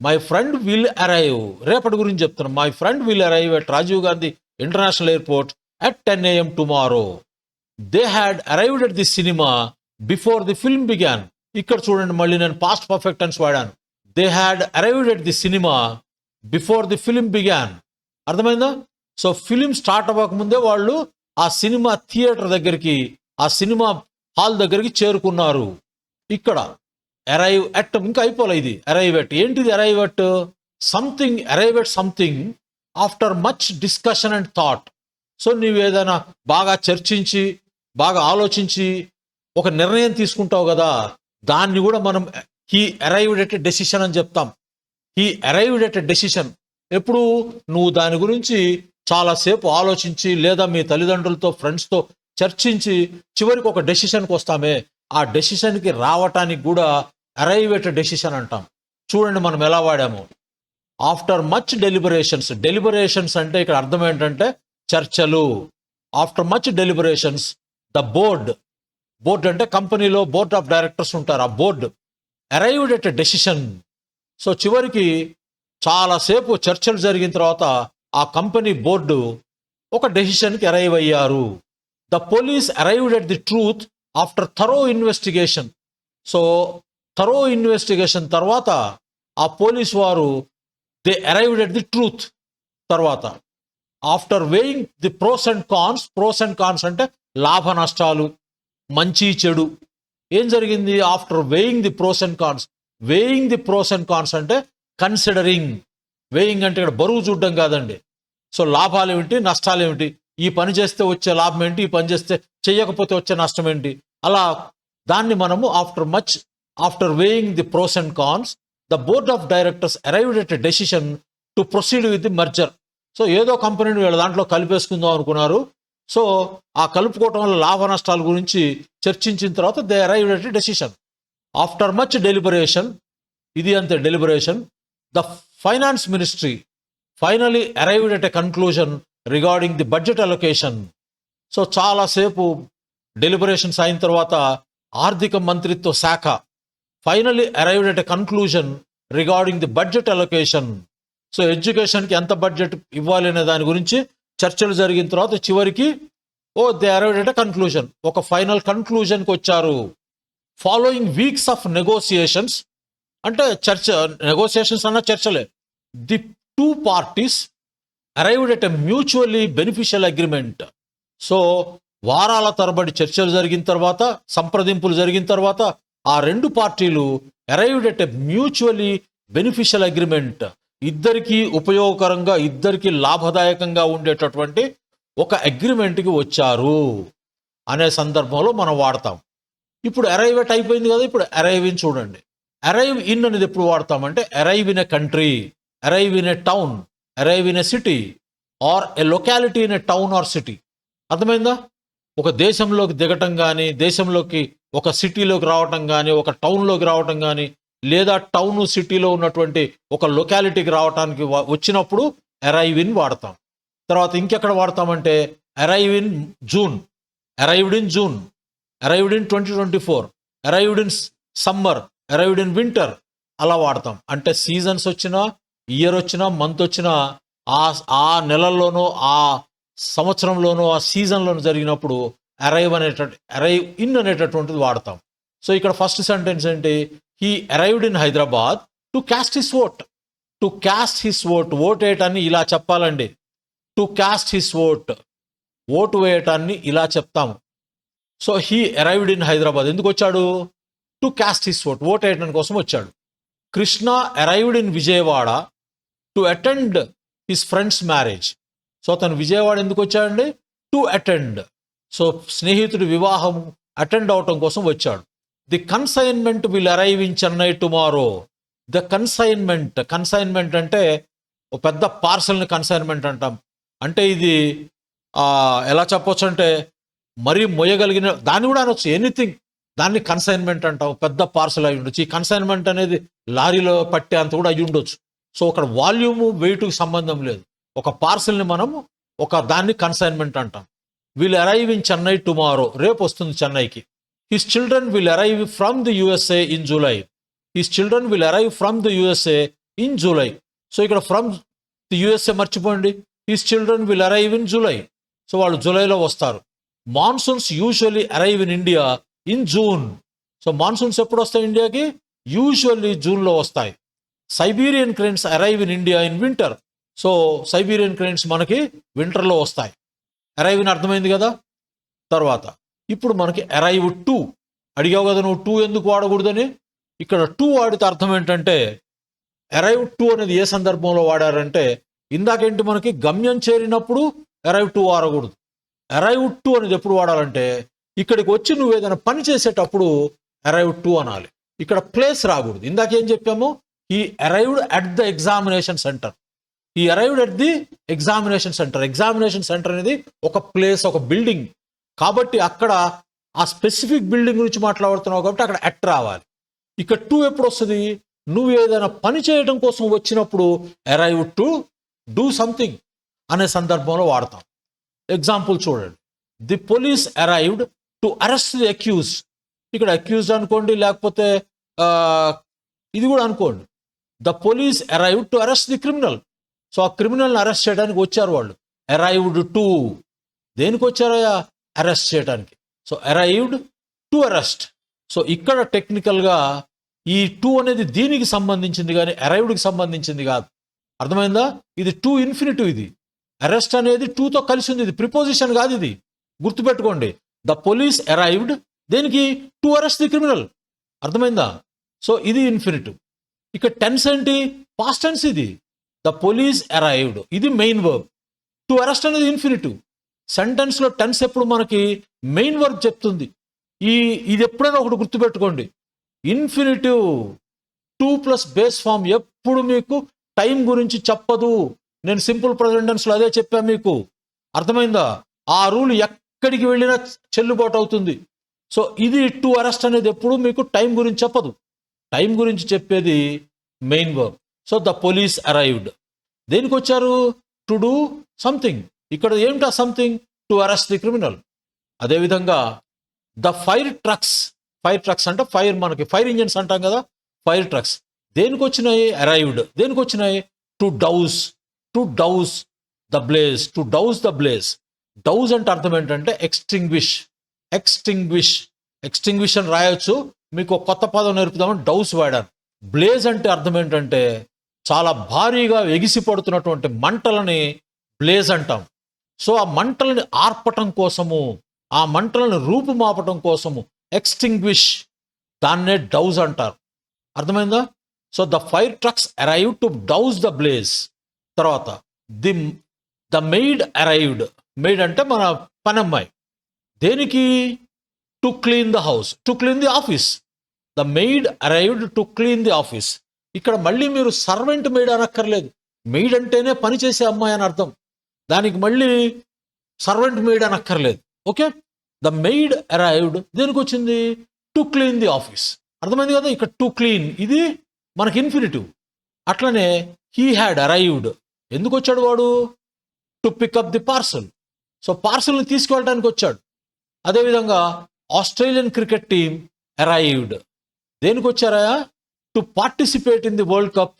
My friend will arrive, రేపటి గురించి చెప్తున్నాను. My friend will arrive at Rajiv Gandhi international airport at 10 AM tomorrow. They had arrived at the cinema before the film began. ఇక్కడ చూడండి, మళ్ళీ నేను పాస్ట్ పర్ఫెక్ట్ టెన్స్ వాడాను. They had arrived at the cinema before the film began. అర్థమైందా? సో ఫిలిం స్టార్ట్ అవ్వకముందే వాళ్ళు ఆ సినిమా థియేటర్ దగ్గరికి, ఆ సినిమా హాల్ దగ్గరికి చేరుకున్నారు. ఇక్కడ అరైవ్ ఎట్, ఇంకా అయిపోలే ఇది. అరైవ్ ఎట్ ఏంటిది? Arrive at something, arrive at something after much discussion and thought. So నీవు ఏదైనా బాగా చర్చించి, బాగా ఆలోచించి ఒక నిర్ణయం తీసుకుంటావు కదా, దాన్ని కూడా మనం he arrived at a decision అని చెప్తాం. He arrived at a decision. ఎప్పుడు నువ్వు దాని గురించి చాలాసేపు ఆలోచించి, లేదా మీ తల్లిదండ్రులతో, ఫ్రెండ్స్తో చర్చించి చివరికి ఒక డెసిషన్కి వస్తామే, ఆ డెసిషన్కి రావటానికి కూడా అరైవ్ ఎట్ ఎ డెసిషన్ అంటాం. చూడండి మనం ఎలా వాడాము. After much deliberations. డెలిబరేషన్స్ అంటే ఇక్కడ అర్థం ఏంటంటే చర్చలు. After much deliberations the board అంటే కంపెనీలో బోర్డ్ ఆఫ్ డైరెక్టర్స్ ఉంటారు, ఆ board arrived at a decision. So చివరికి చాలాసేపు చర్చలు జరిగిన తర్వాత ఆ కంపెనీ బోర్డు ఒక డెసిషన్కి అరైవ్ అయ్యారు. The police arrived at the truth after thorough investigation. So thorough investigation తర్వాత ఆ పోలీస్ వారు they arrived at the truth తర్వాత. After weighing the pros and cons. Pros and cons అంటే లాభ నష్టాలు, మంచి చెడు. ఏం జరిగింది? After weighing the pros and cons. Weighing the pros and cons అంటే కన్సిడరింగ్. వేయింగ్ అంటే ఇక్కడ బరువు చూడడం కాదండి. సో లాభాలు ఏమిటి, నష్టాలు ఏమిటి, ఈ పని చేస్తే వచ్చే లాభం ఏంటి, ఈ పని చేస్తే చేయకపోతే వచ్చే నష్టం ఏంటి, అలా దాన్ని మనము after weighing the pros and cons the board of directors arrived at a decision to proceed with the merger. So ఏదో కంపెనీని వీళ్ళ దాంట్లో కలిపేసుకుందాం అనుకున్నారు. సో ఆ కలుపుకోవటం వల్ల లాభ నష్టాల గురించి చర్చించిన తర్వాత they arrived at a decision. After much deliberation, ఇది అంతే deliberation. The finance ministry finally arrived at a conclusion regarding the budget allocation. So చాలాసేపు డెలిబరేషన్స్ అయిన తర్వాత ఆర్థిక మంత్రిత్వ శాఖ finally arrived at a conclusion regarding the budget allocation. So ఎడ్యుకేషన్కి ఎంత బడ్జెట్ ఇవ్వాలి అనే దాని గురించి చర్చలు జరిగిన తర్వాత చివరికి they arrived at a conclusion, ఒక ఫైనల్ కన్క్లూజన్కి వచ్చారు. ఫాలోయింగ్ వీక్స్ ఆఫ్ నెగోసియేషన్స్ అంటే నెగోసియేషన్స్ అన్న చర్చలే. The two parties arrived at a mutually beneficial agreement. So వారాల తరబడి చర్చలు జరిగిన తర్వాత, సంప్రదింపులు జరిగిన తర్వాత ఆ రెండు పార్టీలు arrived at a mutually beneficial agreement. ఇద్దరికి ఉపయోగకరంగా, ఇద్దరికి లాభదాయకంగా ఉండేటటువంటి ఒక అగ్రిమెంట్కి వచ్చారు అనే సందర్భంలో మనం వాడతాం. ఇప్పుడు అరైవ్ ఎట్ అయిపోయింది కదా, ఇప్పుడు అరైవ్ ఇన్ చూడండి. అరైవ్ ఇన్ అనేది ఎప్పుడు వాడతామంటే arrive in a country, arrive in a town, arrive in a city or a locality in a town or city. అర్థమైందా? ఒక దేశంలోకి దిగటం కానీ, దేశంలోకి ఒక సిటీలోకి రావటం కానీ, ఒక టౌన్లోకి రావటం కానీ, లేదా టౌన్ సిటీలో ఉన్నటువంటి ఒక లొకాలిటీకి రావటానికి వచ్చినప్పుడు అరైవ్ ఇన్ వాడతాం. తర్వాత ఇంకెక్కడ వాడతామంటే arrive in June, arrived in June, arrived in 2024, arrived in summer, arrived in winter, అలా వాడతాం. అంటే సీజన్స్ వచ్చినా, ఇయర్ వచ్చినా, మంత్ వచ్చినా ఆ నెలల్లోనూ, ఆ సంవత్సరంలోనూ, ఆ సీజన్లోనూ జరిగినప్పుడు అరైవ్ ఇన్ అనేటటువంటిది వాడతాం. సో ఇక్కడ ఫస్ట్ సెంటెన్స్ ఏంటి? He arrived in Hyderabad to cast his vote. To cast his vote, vote వేయటాన్ని ఇలా చెప్పాలండి. To cast his vote, vote వేయటాన్ని ఇలా చెప్తాము. So he arrived in Hyderabad ఎందుకు వచ్చాడు? To cast his vote, vote వేయడం కోసం వచ్చాడు. Krishna arrived in Vijayawada to attend his friend's marriage. So తను విజయవాడ ఎందుకు వచ్చాడండి? To attend. సో స్నేహితుడి వివాహం అటెండ్ అవటం కోసం వచ్చాడు. The consignment will arrive in Chennai tomorrow. The consignment అంటే ఒక పెద్ద పార్సల్ని కన్సైన్మెంట్ అంటాం. అంటే ఇది ఎలా చెప్పొచ్చు అంటే మరీ మొయ్యగలిగిన దాన్ని కూడా అనొచ్చు, ఎనీథింగ్, దాన్ని కన్సైన్మెంట్ అంటాం. పెద్ద పార్సల్ అయి ఉండొచ్చు. ఈ కన్సైన్మెంట్ అనేది లారీలో పట్టే అంత కూడా అయి ఉండొచ్చు. సో అక్కడ వాల్యూము, వెయిట్కి సంబంధం లేదు. ఒక పార్సల్ని మనము దాన్ని కన్సైన్మెంట్ అంటాం. Will arrive in Chennai tomorrow, రేపు వస్తుంది చెన్నైకి. His children will arrive from the USA in July. His children will arrive from the USA in July. So ఇక్కడ ఫ్రమ్ ది యుఎస్ఏ మర్చిపోండి. His children will arrive in July. So వాళ్ళు జూలైలో వస్తారు. Monsoons usually arrive in India in June. So monsoons ఎప్పుడు వస్తాయి ఇండియాకి? యూజువల్లీ జూన్లో వస్తాయి. Siberian cranes arrive in India in winter. So Siberian cranes మనకి వింటర్లో వస్తాయి. అరైవ్ ఇన్ అర్థమైంది కదా. తర్వాత ఇప్పుడు మనకి అరైవ్ టు అడిగావు కదా నువ్వు, టూ ఎందుకు వాడకూడదని. ఇక్కడ టూ వాడితే అర్థం ఏంటంటే, అరైవ్ టు అనేది ఏ సందర్భంలో వాడారంటే, ఇందాకేంటి మనకి గమ్యం చేరినప్పుడు అరైవ్ టు వాడకూడదు. అరైవ్ టు అనేది ఎప్పుడు వాడాలంటే, ఇక్కడికి వచ్చి నువ్వు ఏదైనా పని చేసేటప్పుడు అరైవ్ టు అనాలి. ఇక్కడ ప్లేస్ రాకూడదు. ఇందాకేం చెప్పాము, ఈ arrived at the examination centre. ఈ arrived at the examination centre. Examination centre అనేది ఒక ప్లేస్, ఒక బిల్డింగ్. కాబట్టి అక్కడ ఆ స్పెసిఫిక్ బిల్డింగ్ గురించి మాట్లాడుతున్నావు కాబట్టి అక్కడ అట్ రావాలి. ఇక్కడ టూ ఎప్పుడు వస్తుంది? నువ్వు ఏదైనా పని చేయడం కోసం వచ్చినప్పుడు అరైవ్ టు డూ సంథింగ్ అనే సందర్భంలో వాడతాం. ఎగ్జాంపుల్ చూడండి. The police arrived to arrest the accuse. ఇక్కడ అక్యూజ్ అనుకోండి, లేకపోతే ఇది కూడా అనుకోండి. The police arrived to arrest the criminal. So ఆ క్రిమినల్ని అరెస్ట్ చేయడానికి వచ్చారు వాళ్ళు. అరైవ్డ్ టు దేనికి వచ్చారయ్యా? అరెస్ట్ చేయడానికి. So arrived to arrest. So ఇక్కడ టెక్నికల్గా ఈ టూ అనేది దీనికి సంబంధించింది కానీ అరైవ్డ్కి సంబంధించింది కాదు. అర్థమైందా? ఇది టూ ఇన్ఫినిటివ్. ఇది అరెస్ట్ అనేది టూతో కలిసి ఉంది. ఇది ప్రిపోజిషన్ కాదు, ఇది గుర్తుపెట్టుకోండి. ద పోలీస్ అరైవ్డ్ దేనికి? To arrest the criminal. అర్థమైందా? సో ఇది ఇన్ఫినిటివ్. ఇక్కడ టెన్స్ ఏంటి? Past tense. ఇది ద పోలీస్ అరైవ్డ్, ఇది మెయిన్ వర్బ్. టు అరెస్ట్ అనేది ఇన్ఫినిటివ్. సెంటెన్స్లో టెన్స్ ఎప్పుడు మనకి మెయిన్ వర్బ్ చెప్తుంది. ఇది ఎప్పుడైనా ఒకటి గుర్తుపెట్టుకోండి, infinitive to plus base form ఎప్పుడు మీకు టైం గురించి చెప్పదు. నేను సింపుల్ ప్రెజెంట్ టెన్స్లో అదే చెప్పాను మీకు. అర్థమైందా? ఆ రూల్ ఎక్కడికి వెళ్ళినా చెల్లుబాటు అవుతుంది. సో ఇది టు అరెస్ట్ అనేది ఎప్పుడు మీకు టైం గురించి చెప్పదు. టైం గురించి చెప్పేది main verb. So the police arrived దేనికి వచ్చారు? To do something. ఇక్కడ ఏమిటా something? To arrest the criminal. అదేవిధంగా the fire trucks. Fire trucks అంటే ఫైర్, మనకి ఫైర్ ఇంజిన్స్ అంటాం కదా. ఫైర్ ట్రక్స్ దేనికి వచ్చినాయి? అరైవ్డ్. దేనికి వచ్చినాయి? To douse. To douse the blaze. To douse the blaze. Douse అంటే అర్థం ఏంటంటే ఎక్స్టింగ్విష్. ఎక్స్టింగ్విష్. ఎక్స్టింగ్విష్ అని రాయొచ్చు. మీకు ఒక కొత్త పదం నేర్పుదామని డౌస్ వాడాను. బ్లేజ్ అంటే అర్థం ఏంటంటే చాలా భారీగా ఎగిసి పడుతున్నటువంటి మంటలని బ్లేజ్ అంటాం. సో ఆ మంటలని ఆర్పటం కోసము, ఆ మంటలను రూపుమాపటం కోసము ఎక్స్టింగ్విష్, దాన్నే డౌజ్ అంటారు. అర్థమైందా? So the fire trucks arrive to douse the blaze. తర్వాత ద మెయిడ్ అరైవ్డ్. మెయిడ్ అంటే మన పనమ్మాయి. దేనికి? To clean the house. To clean the office. The maid arrived to clean the office. ఇక్కడ మళ్ళీ మీరు సర్వెంట్ మెయిడ్ అనక్కర్లేదు. మెయిడ్ అంటేనే పని చేసే అమ్మాయి అని అర్థం. దానికి మళ్ళీ సర్వెంట్ మెయిడ్ అనక్కర్లేదు. ఓకే. ద మెయిడ్ అరైవ్డ్ దేనికి వచ్చింది? To clean the office. అర్థమైంది కదా. ఇక్కడ టు క్లీన్ ఇది మనకి ఇన్ఫినిటివ్. అట్లనే హీ హ్యాడ్ అరైవ్డ్ ఎందుకు వచ్చాడు వాడు? To pick up the parcel. So parcel తీసుకువెళ్ళడానికి వచ్చాడు. అదేవిధంగా ఆస్ట్రేలియన్ క్రికెట్ టీమ్ అరైవ్డ్ దేనికి వచ్చారా? To participate in the world cup.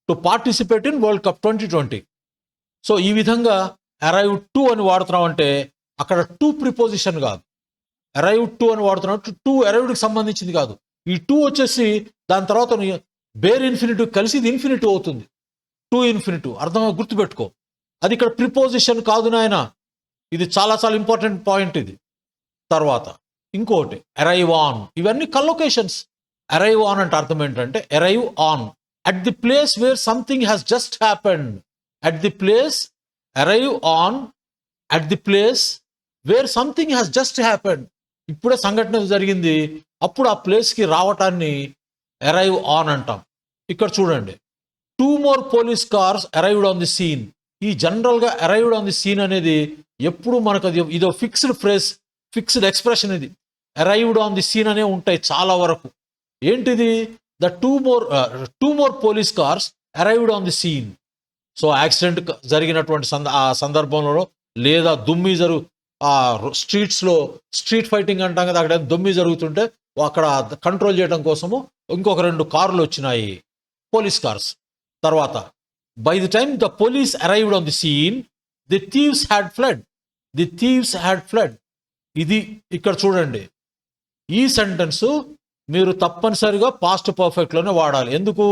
To participate in world cup 2020. So ఈ విధంగా అరైవ్ టు అని వాడుతున్నాం అంటే అక్కడ టూ ప్రిపోజిషన్ కాదు. అరైవ్ టు అని వాడుతున్నాం, టూ అరైవ్డ్కి సంబంధించింది కాదు. ఈ టూ వచ్చేసి దాని తర్వాత బేర్ ఇన్ఫినిటివ్ కలిసి ఇది ఇన్ఫినిటివ్ అవుతుంది. To infinitive. అర్థం గుర్తుపెట్టుకో. అది ఇక్కడ ప్రిపోజిషన్ కాదు నాయన. ఇది చాలా చాలా ఇంపార్టెంట్ పాయింట్ ఇది. తర్వాత ఇంకోటి అరైవ్ ఆన్. ఇవన్నీ కలొకేషన్స్. అరైవ్ ఆన్ అంటే అర్థం ఏంటంటే arrive on at the place where something has just happened. At the place, arrive on at the place where something has just happened. ఇప్పుడే సంఘటన జరిగింది, అప్పుడు ఆ ప్లేస్కి రావటాన్ని అరైవ్ ఆన్ అంటాం. ఇక్కడ చూడండి, 2 more police cars arrived on the scene. ఈ జనరల్గా అరైవ్డ్ ఆన్ ది సీన్ అనేది ఎప్పుడు మనకు అది ఇదో ఫిక్స్డ్ ఫ్రేజ్, ఫిక్స్డ్ ఎక్స్ప్రెషన్. ఇది అరైవ్డ్ ఆన్ ది సీన్ అనే ఉంటాయి చాలా వరకు. ఏంటిది? The 2 more police cars arrived on the scene. So accident జరిగినటువంటి సందర్భంలో, లేదా దుమ్మి స్ట్రీట్స్లో స్ట్రీట్ ఫైటింగ్ అంటాం కదా, అక్కడ దుమ్మి జరుగుతుంటే అక్కడ కంట్రోల్ చేయడం కోసము ఇంకొక 2 కార్లు వచ్చినాయి, పోలీస్ కార్స్. తర్వాత by the time the police arrived on the scene the thieves had fled. The thieves had fled. ఇది ఇక్కడ చూడండి, ఈ సెంటెన్స్ మీరు తప్పనిసరిగా పాస్ట్ పర్ఫెక్ట్లోనే వాడాలి. ఎందుకు?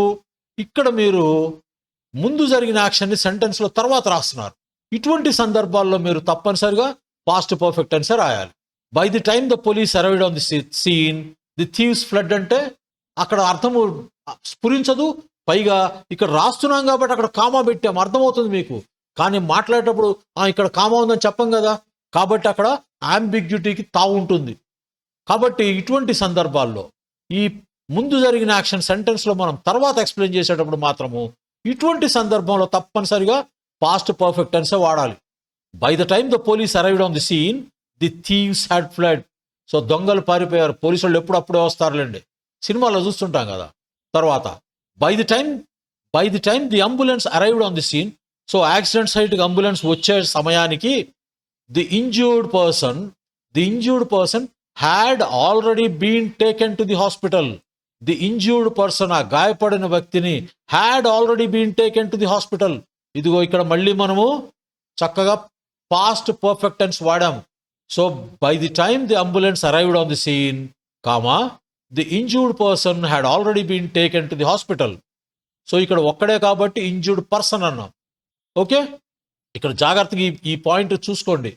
ఇక్కడ మీరు ముందు జరిగిన యాక్షన్ని సెంటెన్స్లో తర్వాత రాస్తున్నారు. ఇటువంటి సందర్భాల్లో మీరు తప్పనిసరిగా పాస్ట్ పర్ఫెక్ట్ టెన్సే రాయాలి. By the time the police arrived on the scene the thieves fled అంటే అక్కడ అర్థము స్ఫురించదు. పైగా ఇక్కడ రాస్తున్నాం కాబట్టి అక్కడ కామా పెట్టాం, అర్థమవుతుంది మీకు. కానీ మాట్లాడేటప్పుడు ఇక్కడ కామా ఉందని చెప్పం కదా, కాబట్టి అక్కడ అంబిగ్యూటీకి తావు ఉంటుంది. కాబట్టి ఇటువంటి సందర్భాల్లో ఈ ముందు జరిగిన యాక్షన్ సెంటెన్స్లో మనం తర్వాత ఎక్స్ప్లెయిన్ చేసేటప్పుడు మాత్రము ఇటువంటి సందర్భంలో తప్పనిసరిగా పాస్ట్ పర్ఫెక్ట్ టెన్సే వాడాలి. By the time the police arrived on the scene the thieves had fled. So దొంగలు పారిపోయారు, పోలీసు వాళ్ళు ఎప్పుడప్పుడే వస్తారులేండి, సినిమాలో చూస్తుంటాం కదా. తర్వాత by the time the ambulance arrived on the scene. So accident సైట్కి అంబులెన్స్ వచ్చే సమయానికి the injured person had already been taken to the hospital. The injured person, ఆ గాయపడిన వ్యక్తిని had already been taken to the hospital. ఇదిగో ఇక్కడ మళ్ళీ మనము చక్కగా పాస్ట్ పర్ఫెక్ట్ టెన్స్ వాడాము. So by the time the ambulance arrived on the scene, comma the injured person had already been taken to the hospital. So ఇక్కడ ఒక్కడే కాబట్టి ఇంజ్యూర్డ్ పర్సన్ అన్నాం. ఓకే, ఇక్కడ జాగ్రత్తగా ఈ పాయింట్ చూసుకోండి.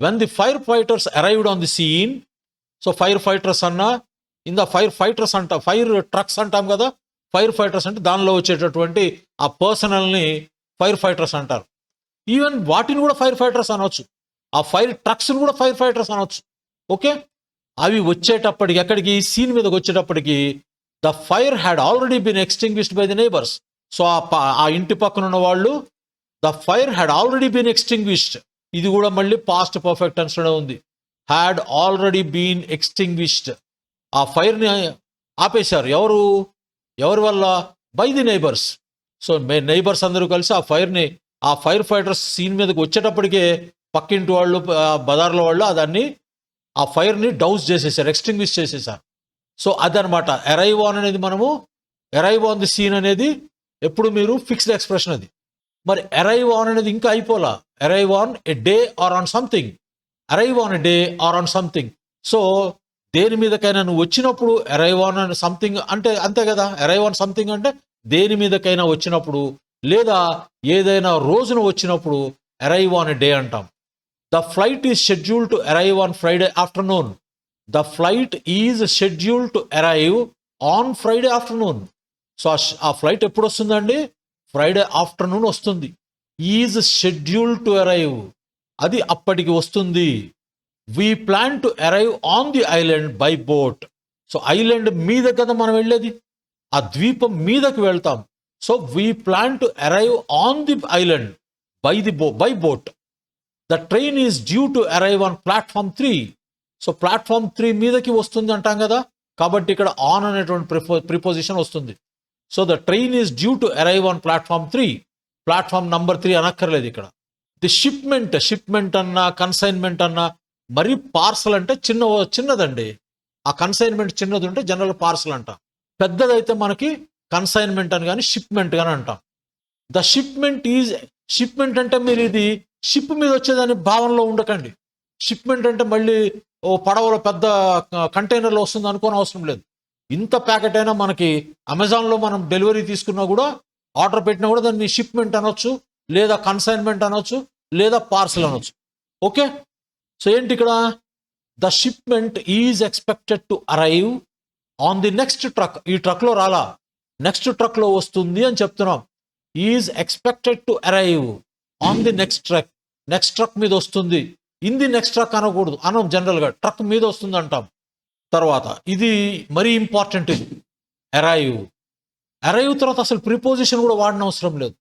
When the fire fighters arrived on the scene, so fire fighters అన్నా ఫైర్ ఫైటర్స్ అంటాం, ఫైర్ ట్రక్స్ అంటాం కదా. ఫైర్ ఫైటర్స్ అంటే దానిలో వచ్చేటటువంటి ఆ పర్సనల్ని ఫైర్ ఫైటర్స్ అంటారు. ఈవెన్ వాటిని కూడా ఫైర్ ఫైటర్స్ అనవచ్చు, ఆ ఫైర్ ట్రక్స్ని కూడా ఫైర్ ఫైటర్స్ అనవచ్చు. ఓకే, అవి వచ్చేటప్పటికి ఎక్కడికి, సీన్ మీదకి వచ్చేటప్పటికి the fire had already been extinguished by the neighbours. So ఆ ఇంటి పక్కన ఉన్న వాళ్ళు the fire had already been extinguished. ఇది కూడా మళ్ళీ పాస్ట్ పర్ఫెక్ట్ టెన్స్లోనే ఉంది. హ్యాడ్ ఆల్రెడీ బీన్ ఎక్స్టింగ్విష్డ్, ఆ ఫైర్ని ఆపేశారు. ఎవరి వల్ల? By the neighbours. So neighbours అందరూ కలిసి ఆ ఫైర్ ఫైటర్స్ సీన్ మీదకి వచ్చేటప్పటికే పక్కింటి వాళ్ళు, బజార్లో వాళ్ళు ఆ ఫైర్ని డౌజ్ చేసేసారు, ఎక్స్టింగ్విష్ చేసేసారు. సో అదనమాట అరైవ్ ఆన్ అనేది. మనము అరైవ్ ఆన్ ది సీన్ అనేది ఎప్పుడు మీరు ఫిక్స్డ్ ఎక్స్ప్రెషన్ అది. మరి అరైవ్ ఆన్ అనేది ఇంకా అయిపోలా. Arrive on a day or on something, arrive on a day or on something. So దేని మీదకైనా నువ్వు వచ్చినప్పుడు అరైవ్ ఆన్ అండ్ సంథింగ్ అంటే అంతే కదా. అరైవ్ ఆన్ సంథింగ్ అంటే దేని మీదకైనా వచ్చినప్పుడు, లేదా ఏదైనా రోజున వచ్చినప్పుడు అరైవ్ ఆన్ ఎ డే అంటాం. The flight is scheduled to arrive on Friday afternoon. The flight is scheduled to arrive on Friday afternoon. So ఆ ఫ్లైట్ ఎప్పుడు వస్తుందండి? ఫ్రైడే ఆఫ్టర్నూన్ వస్తుంది. ఈజ్ షెడ్యూల్డ్ టు అరైవ్, అది అప్పటికి వస్తుంది. We plan to arrive on the island by boat. So island మీద కదా మనం వెళ్ళేది, ఆ ద్వీపం మీదకి వెళ్తాం. So we plan to arrive on the island by boat. The train is due to arrive on platform 3. So platform 3 మీదకి వస్తుంది అంటాం కదా, కాబట్టి ఇక్కడ ఆన్ అనేటువంటి ప్రిపోజిషన్ వస్తుంది. So the train is due to arrive on platform 3. Platform number 3 అనక్కర్లేదు ఇక్కడ. ది షిప్మెంట్ అన్నా కన్సైన్మెంట్ అన్నా, మరి పార్సల్ అంటే చిన్నదండి. ఆ కన్సైన్మెంట్ చిన్నది ఉంటే జనరల్ పార్సల్ అంటాం. పెద్దదైతే మనకి కన్సైన్మెంట్ అని కానీ షిప్మెంట్ కానీ అంటాం. ద షిప్మెంట్ అంటే మీరు ఇది షిప్ మీద వచ్చేదాని భావనలో ఉండకండి. షిప్మెంట్ అంటే మళ్ళీ ఓ పడవలో పెద్ద కంటైనర్లో వస్తుంది అనుకోని అవసరం లేదు. ఇంత ప్యాకెట్ అయినా మనకి అమెజాన్లో మనం డెలివరీ తీసుకున్నా కూడా, ఆర్డర్ పెట్టినా కూడా దాన్ని షిప్మెంట్ అనొచ్చు, లేదా కన్సైన్మెంట్ అనొచ్చు, లేదా పార్సల్ అనొచ్చు. ఓకే, సో ఏంటి ఇక్కడ? The shipment is expected to arrive on the next truck. ఈ ట్రక్లో రాలా, నెక్స్ట్ ట్రక్లో వస్తుంది అని చెప్తున్నాం. Is expected to arrive on the next truck మీద వస్తుంది. ఇన్ ది నెక్స్ట్ ట్రక్ అనకూడదు, జనరల్గా ట్రక్ మీద వస్తుంది అంటాం. తర్వాత ఇది మరీ ఇంపార్టెంట్, ఇది అరైవ్ తర్వాత అసలు ప్రిపోజిషన్ కూడా వాడనవసరం లేదు.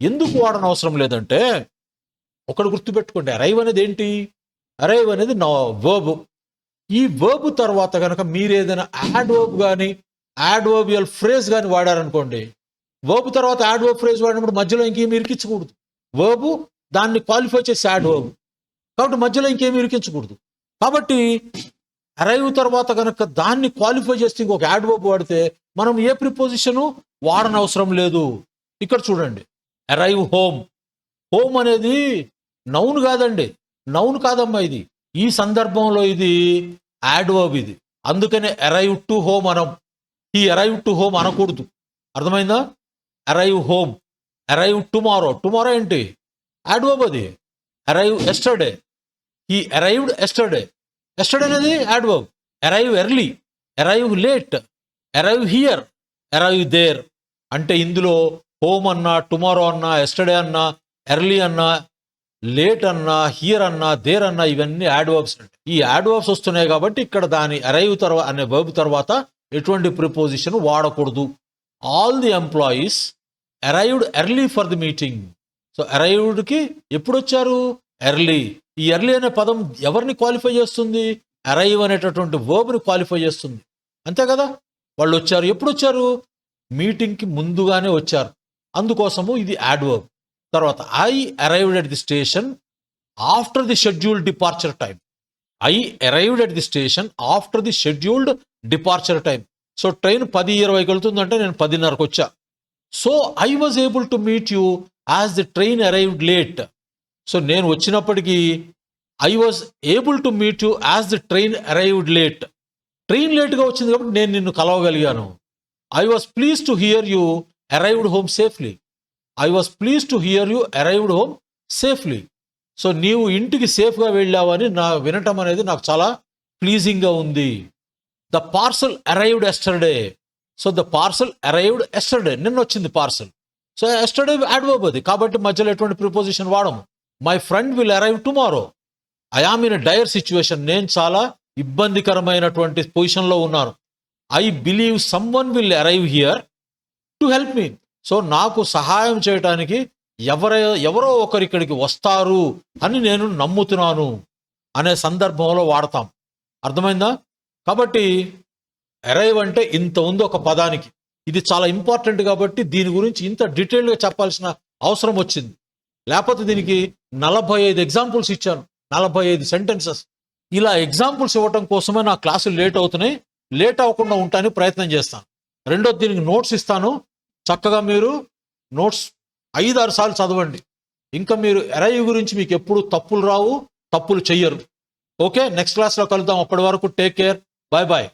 ఎందుకు వాడనవసరం లేదంటే ఒకటి గుర్తుపెట్టుకోండి, అరైవ్ అనేది ఏంటి? అరైవ్ అనేది వర్బ్. ఈ వర్బ్ తర్వాత కనుక మీరు ఏదైనా యాడ్వర్బ్ కానీ యాడ్వర్బియల్ ఫ్రేజ్ కానీ వాడారనుకోండి, వర్బ్ తర్వాత యాడ్వర్బ్ ఫ్రేజ్ వాడినప్పుడు మధ్యలో ఇంకేమి ఇరికించకూడదు. వర్బ్ దాన్ని క్వాలిఫై చేసి యాడ్వర్బ్, కాబట్టి మధ్యలో ఇంకేమి ఇరికించకూడదు. కాబట్టి అరైవ్ తర్వాత కనుక దాన్ని క్వాలిఫై చేస్తే ఇంకొక యాడ్వర్బ్ వాడితే మనం ఏ ప్రిపోజిషను వాడనవసరం లేదు. ఇక్కడ చూడండి, అరైవ్ హోమ్ అనేది నౌన్ కాదండి, నౌన్ కాదమ్మా ఇది. ఈ సందర్భంలో ఇది యాడ్వర్బ్. ఇది అందుకనే అరైవ్ టు హోమ్ అనం. ఈ అరైవ్ టు హోమ్ అనకూడదు. అర్థమైందా? Arrive home, arrive tomorrow. Tomorrow ఏంటి? యాడ్వర్బ్ అది. Arrive yesterday, he arrived yesterday. Yesterday అనేది adverb. Arrive early, arrive late, arrive here, arrive there. అంటే ఇందులో హోమ్ అన్నా, టుమారో అన్నా, ఎస్టర్డే అన్నా, ఎర్లీ అన్నా, లేట్ అన్నా, హియర్ అన్నా, దేర్ అన్నా, ఇవన్నీ యాడ్వర్బ్స్ అంటే. ఈ యాడ్వర్బ్స్ వస్తున్నాయి కాబట్టి ఇక్కడ దాని అరైవ్ తర్వాత అనే వర్బ్ తర్వాత ఎటువంటి ప్రిపోజిషన్ వాడకూడదు. All the employees arrived early for the meeting. So అరైవ్డ్కి ఎప్పుడు వచ్చారు? ఎర్లీ. ఈ ఎర్లీ అనే పదం ఎవరిని క్వాలిఫై చేస్తుంది? అరైవ్ అనేటటువంటి వర్బ్ని క్వాలిఫై చేస్తుంది. అంతే కదా? వాళ్ళు వచ్చారు. ఎప్పుడు వచ్చారు? మీటింగ్కి ముందుగానే వచ్చారు. అందుకోసము ఇది యాడ్వర్బ్. తర్వాత I arrived at the station after the scheduled departure time. I arrived at the station after the scheduled departure time. So train 10:20కి వెళ్తుందంటే నేను 10:30కి వచ్చా. So I was able to meet you as the train arrived late. So నేను వచ్చినప్పటికీ I was able to meet you as the train arrived late. Train లేట్గా వచ్చింది కాబట్టి నేను నిన్ను కలవగలిగాను. I was pleased to hear you arrived home safely. I was pleased to hear you arrived home safely. So నీవు ఇంటికి సేఫ్గా వెళ్ళావని వినటం అనేది నాకు చాలా ప్లీజింగ్గా ఉంది. The parcel arrived yesterday. So the parcel arrived yesterday, నిన్న వచ్చింది పార్సల్. సో ఎస్టర్డే యాడ్వర్బ్ అది, కాబట్టి మధ్యలో ఎటువంటి ప్రిపోజిషన్ వాడము. My friend will arrive tomorrow. I am in a dire situation. నేను చాలా ఇబ్బందికరమైనటువంటి పొజిషన్లో ఉన్నాను. I believe someone will arrive here to help me. So నాకు సహాయం చేయడానికి ఎవరో ఒకరు ఇక్కడికి వస్తారు అని నేను నమ్ముతున్నాను అనే సందర్భంలో వాడతాం. అర్థమైందా? కాబట్టి అరైవ్ అంటే ఇంత ఉంది ఒక పదానికి. ఇది చాలా ఇంపార్టెంట్ కాబట్టి దీని గురించి ఇంత డీటెయిల్గా చెప్పాల్సిన అవసరం వచ్చింది. లేకపోతే దీనికి 45 ఎగ్జాంపుల్స్ ఇచ్చాను, 45 సెంటెన్సెస్. ఇలా ఎగ్జాంపుల్స్ ఇవ్వటం కోసమే నా క్లాసులు లేట్ అవుతున్నాయి. లేట్ అవ్వకుండా ఉండటానికి ప్రయత్నం చేస్తాను. రెండోది, దీనికి నోట్స్ ఇస్తాను. చక్కగా మీరు నోట్స్ 5-6 సార్లు చదవండి. ఇంకా మీరు అరైవ్ గురించి మీకు ఎప్పుడు తప్పులు రావు, తప్పులు చెయ్యరు. ఓకే, నెక్స్ట్ క్లాస్లో కలుద్దాం. అప్పటి వరకు టేక్ కేర్. Bye bye.